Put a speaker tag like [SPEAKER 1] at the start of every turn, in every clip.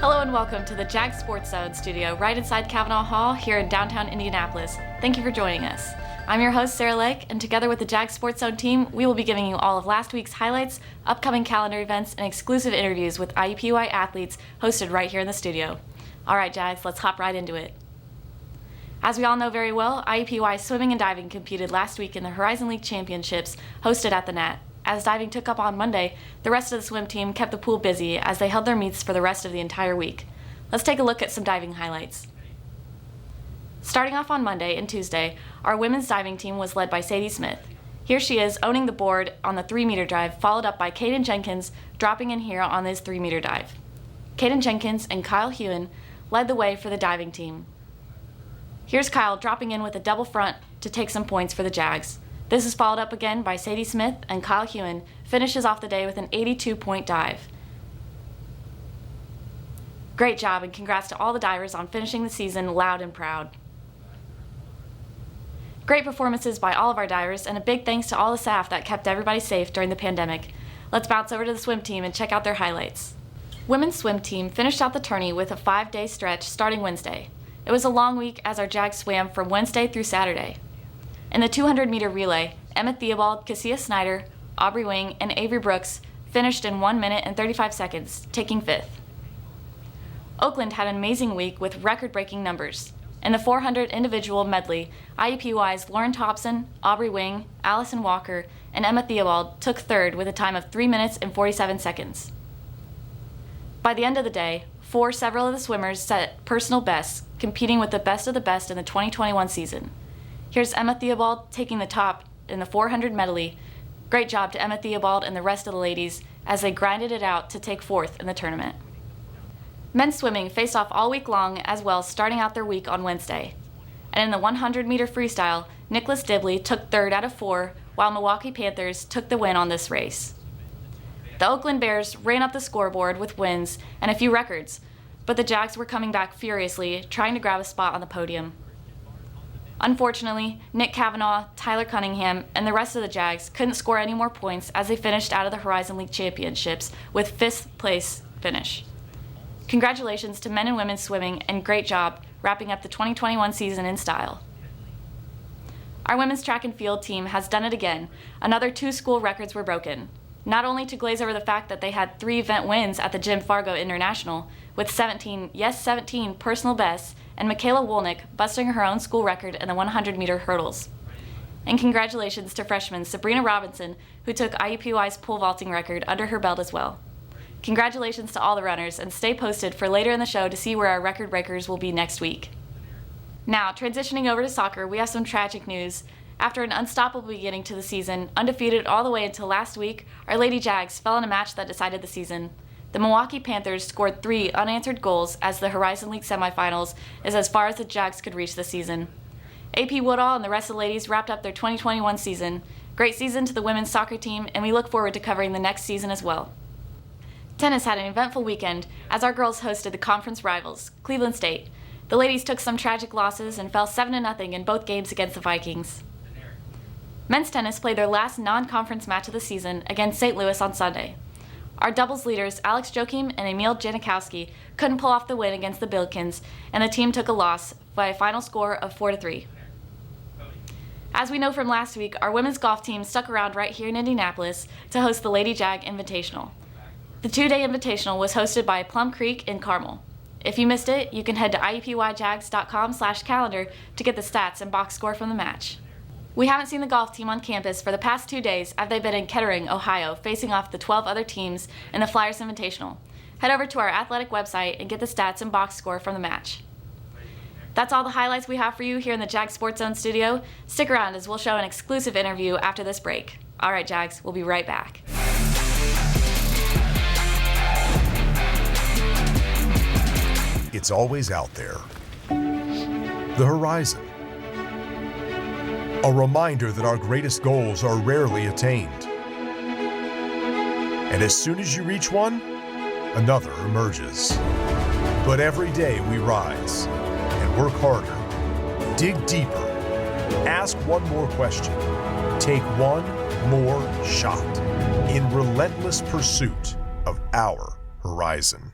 [SPEAKER 1] Hello and welcome to the Jag Sports Zone studio right inside Cavanaugh Hall here in downtown Indianapolis. Thank you for joining us. I'm your host, Sarah Legg, and together with the Jag Sports Zone team, we will be giving you all of last week's highlights, upcoming calendar events, and exclusive interviews with IUPUI athletes hosted right here in the studio. All right, Jags, let's hop right into it. As we all know very well, IUPUI swimming and diving competed last week in the Horizon League Championships hosted at the Nat. As diving took up on Monday, the rest of the swim team kept the pool busy as they held their meets for the rest of the entire week. Let's take a look at some diving highlights. Starting off on Monday and Tuesday, our women's diving team was led by Sadie Smith. Here she is owning the board on the 3-meter dive, followed up by Caden Jenkins dropping in here on this 3-meter dive. Caden Jenkins and Kyle Hewen led the way for the diving team. Here's Kyle dropping in with a double front to take some points for the Jags. This is followed up again by Sadie Smith, and Kyle Hewen finishes off the day with an 82-point dive. Great job, and congrats to all the divers on finishing the season loud and proud. Great performances by all of our divers, and a big thanks to all the staff that kept everybody safe during the pandemic. Let's bounce over to the swim team and check out their highlights. Women's swim team finished out the tourney with a 5-day stretch starting Wednesday. It was a long week as our Jags swam from Wednesday through Saturday. In the 200-meter relay, Emma Theobald, Cassia Snyder, Aubrey Wing, and Avery Brooks finished in 1 minute and 35 seconds, taking 5th. Oakland had an amazing week with record-breaking numbers. In the 400 individual medley, IUPUI's Lauren Thompson, Aubrey Wing, Allison Walker, and Emma Theobald took 3rd with a time of 3 minutes and 47 seconds. By the end of the day, several of the swimmers set personal bests, competing with the best of the best in the 2021 season. Here's Emma Theobald taking the top in the 400 medley. Great job to Emma Theobald and the rest of the ladies as they grinded it out to take 4th in the tournament. Men's swimming faced off all week long as well, starting out their week on Wednesday. And in the 100-meter freestyle, Nicholas Dibley took 3rd out of 4, while Milwaukee Panthers took the win on this race. The Oakland Bears ran up the scoreboard with wins and a few records, but the Jags were coming back furiously, trying to grab a spot on the podium. Unfortunately, Nick Cavanaugh, Tyler Cunningham, and the rest of the Jags couldn't score any more points as they finished out of the Horizon League Championships with 5th place finish. Congratulations to men and women swimming, and great job wrapping up the 2021 season in style. Our women's track and field team has done it again. Another 2 school records were broken. Not only to glaze over the fact that they had 3 event wins at the Jim Fargo International, with 17 personal bests, and Michaela Wolnick busting her own school record in the 100-meter hurdles. And congratulations to freshman Sabrina Robinson, who took IUPUI's pole vaulting record under her belt as well. Congratulations to all the runners, and stay posted for later in the show to see where our record breakers will be next week. Now, transitioning over to soccer, we have some tragic news. After an unstoppable beginning to the season, undefeated all the way until last week, our Lady Jags fell in a match that decided the season. The Milwaukee Panthers scored 3 unanswered goals as the Horizon League semifinals is as far as the Jags could reach this season. AP Woodall and the rest of the ladies wrapped up their 2021 season. Great season to the women's soccer team, and we look forward to covering the next season as well. Tennis had an eventful weekend as our girls hosted the conference rivals, Cleveland State. The ladies took some tragic losses and fell 7-0 in both games against the Vikings. Men's tennis played their last non-conference match of the season against St. Louis on Sunday. Our doubles leaders, Alex Joachim and Emil Janikowski, couldn't pull off the win against the Billikens, and the team took a loss by a final score of 4-3. As we know from last week, our women's golf team stuck around right here in Indianapolis to host the Lady Jag Invitational. The 2-day invitational was hosted by Plum Creek in Carmel. If you missed it, you can head to iupuijags.com/calendar to get the stats and box score from the match. We haven't seen the golf team on campus for the past 2 days as they've been in Kettering, Ohio, facing off the 12 other teams in the Flyers Invitational. Head over to our athletic website and get the stats and box score from the match. That's all the highlights we have for you here in the Jag Sports Zone studio. Stick around as we'll show an exclusive interview after this break. All right, Jags, we'll be right back.
[SPEAKER 2] It's always out there. The horizon. A reminder that our greatest goals are rarely attained. And as soon as you reach one, another emerges. But every day we rise and work harder, dig deeper, ask one more question, take one more shot in relentless pursuit of our horizon.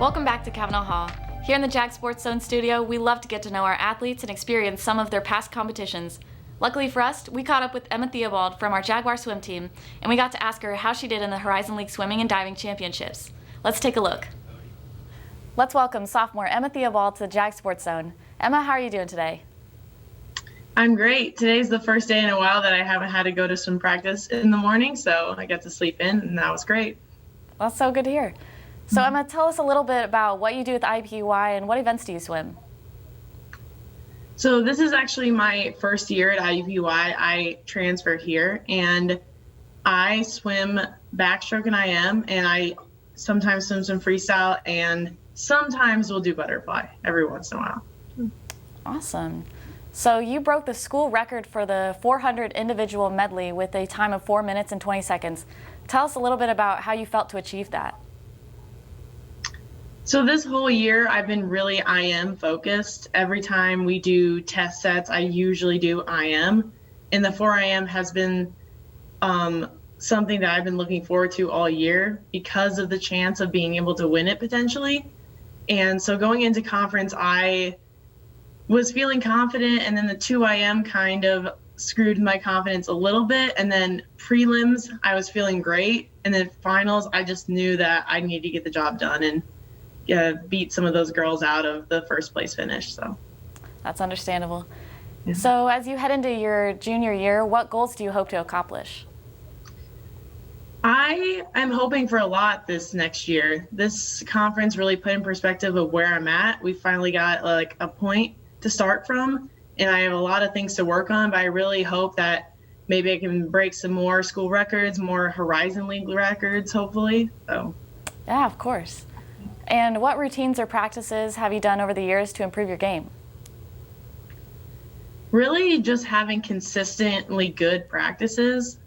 [SPEAKER 1] Welcome back to Cavanaugh Hall. Here in the Jag Sports Zone studio, we love to get to know our athletes and experience some of their past competitions. Luckily for us, we caught up with Emma Theobald from our Jaguar swim team, and we got to ask her how she did in the Horizon League Swimming and Diving Championships. Let's take a look. Let's welcome sophomore Emma Theobald to the Jag Sports Zone. Emma, how are you doing today?
[SPEAKER 3] I'm great. Today's the first day in a while that I haven't had to go to swim practice in the morning, so I got to sleep in, and that was great.
[SPEAKER 1] That's so good to hear. So Emma, tell us a little bit about what you do with IUPUI and what events do you swim?
[SPEAKER 3] So this is actually my first year at IUPUI. I transferred here, and I swim backstroke and IM, and I sometimes swim some freestyle, and sometimes we'll do butterfly every once in a while.
[SPEAKER 1] Awesome. So you broke the school record for the 400 individual medley with a time of 4 minutes and 20 seconds. Tell us a little bit about how you felt to achieve that.
[SPEAKER 3] So this whole year, I've been really IM focused. Every time we do test sets, I usually do IM. And the 4IM has been something that I've been looking forward to all year because of the chance of being able to win it potentially. And so going into conference, I was feeling confident, and then the 2IM kind of screwed my confidence a little bit. And then prelims, I was feeling great. And then finals, I just knew that I needed to get the job done and beat some of those girls out of the first place finish. So
[SPEAKER 1] that's understandable.
[SPEAKER 3] Yeah.
[SPEAKER 1] So as you head into your junior year, what goals do you hope to accomplish?
[SPEAKER 3] I am hoping for a lot this next year. This conference really put in perspective of where I'm at. We finally got like a point to start from, and I have a lot of things to work on, but I really hope that maybe I can break some more school records, more Horizon League records, hopefully. So
[SPEAKER 1] yeah, of course. And what routines or practices have you done over the years to improve your game?
[SPEAKER 3] Really just having consistently good practices.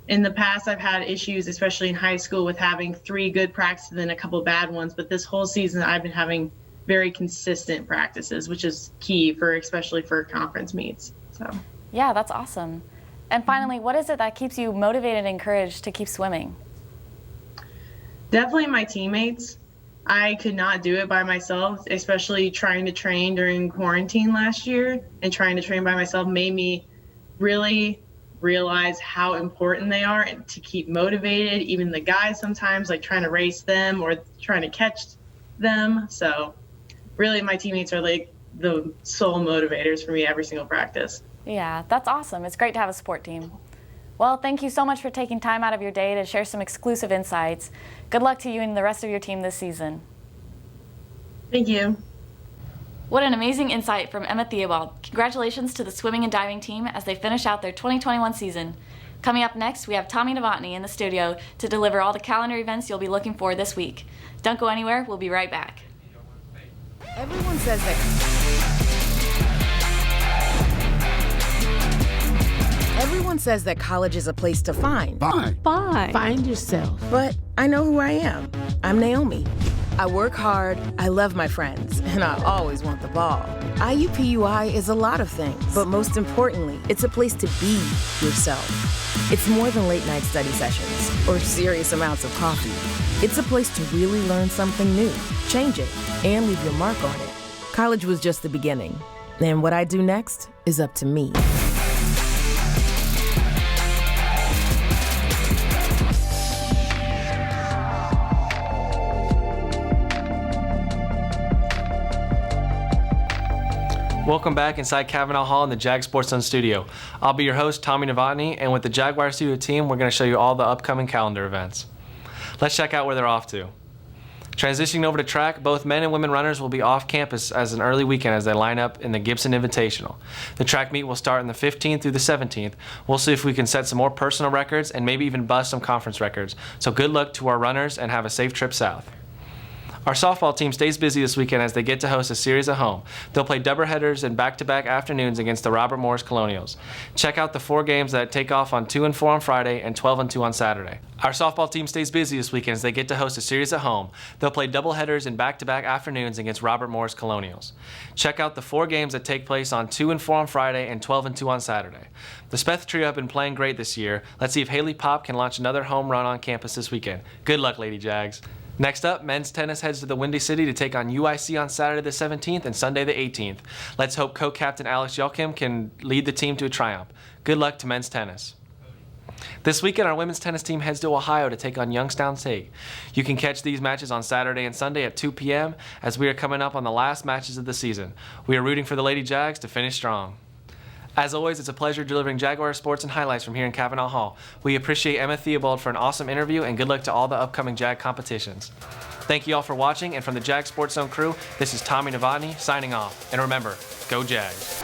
[SPEAKER 3] In the past, I've had issues, especially in high school, with having 3 good practices and a couple bad ones. But this whole season, I've been having very consistent practices, which is key for, especially for conference meets. So
[SPEAKER 1] yeah, that's awesome. And finally, what is it that keeps you motivated and encouraged to keep swimming?
[SPEAKER 3] Definitely my teammates. I could not do it by myself, especially trying to train during quarantine last year, and trying to train by myself made me really realize how important they are and to keep motivated. Even the guys sometimes, like trying to race them or trying to catch them. So really my teammates are like the sole motivators for me every single practice.
[SPEAKER 1] Yeah, that's awesome. It's great to have a support team. Well, thank you so much for taking time out of your day to share some exclusive insights. Good luck to you and the rest of your team this season.
[SPEAKER 3] Thank you.
[SPEAKER 1] What an amazing insight from Emma Theobald. Congratulations to the swimming and diving team as they finish out their 2021 season. Coming up next, we have Tommy Novotny in the studio to deliver all the calendar events you'll be looking for this week. Don't go anywhere, we'll be right back.
[SPEAKER 4] Everyone says that college is a place to find
[SPEAKER 5] yourself.
[SPEAKER 4] But I know who I am. I'm Naomi. I work hard, I love my friends, and I always want the ball. IUPUI is a lot of things, but most importantly, it's a place to be yourself. It's more than late night study sessions or serious amounts of coffee. It's a place to really learn something new, change it, and leave your mark on it. College was just the beginning, and what I do next is up to me.
[SPEAKER 6] Welcome back inside Cavanaugh Hall in the Jag Sports Zone studio. I'll be your host, Tommy Novotny, and with the Jaguar studio team, we're going to show you all the upcoming calendar events. Let's check out where they're off to. Transitioning over to track, both men and women runners will be off campus as an early weekend as they line up in the Gibson Invitational. The track meet will start on the 15th through the 17th. We'll see if we can set some more personal records and maybe even bust some conference records. So good luck to our runners and have a safe trip south. Our softball team stays busy this weekend as they get to host a series at home. They'll play doubleheaders and back-to-back afternoons against the Robert Morris Colonials. Check out the 4 games that take off on 2 and 4 on Friday and 12 and 2 on Saturday. Our softball team stays busy this weekend as they get to host a series at home. They'll play doubleheaders and back-to-back afternoons against Robert Morris Colonials. Check out the 4 games that take place on 2 and 4 on Friday and 12 and 2 on Saturday. The Speth Trio have been playing great this year. Let's see if Haley Pop can launch another home run on campus this weekend. Good luck, Lady Jags. Next up, men's tennis heads to the Windy City to take on UIC on Saturday the 17th and Sunday the 18th. Let's hope co-captain Alex Joachim can lead the team to a triumph. Good luck to men's tennis. This weekend, our women's tennis team heads to Ohio to take on Youngstown State. You can catch these matches on Saturday and Sunday at 2 p.m. as we are coming up on the last matches of the season. We are rooting for the Lady Jags to finish strong. As always, it's a pleasure delivering Jaguar sports and highlights from here in Cavanaugh Hall. We appreciate Emma Theobald for an awesome interview, and good luck to all the upcoming Jag competitions. Thank you all for watching, and from the Jag Sports Zone crew, this is Tommy Novotny signing off. And remember, go Jags.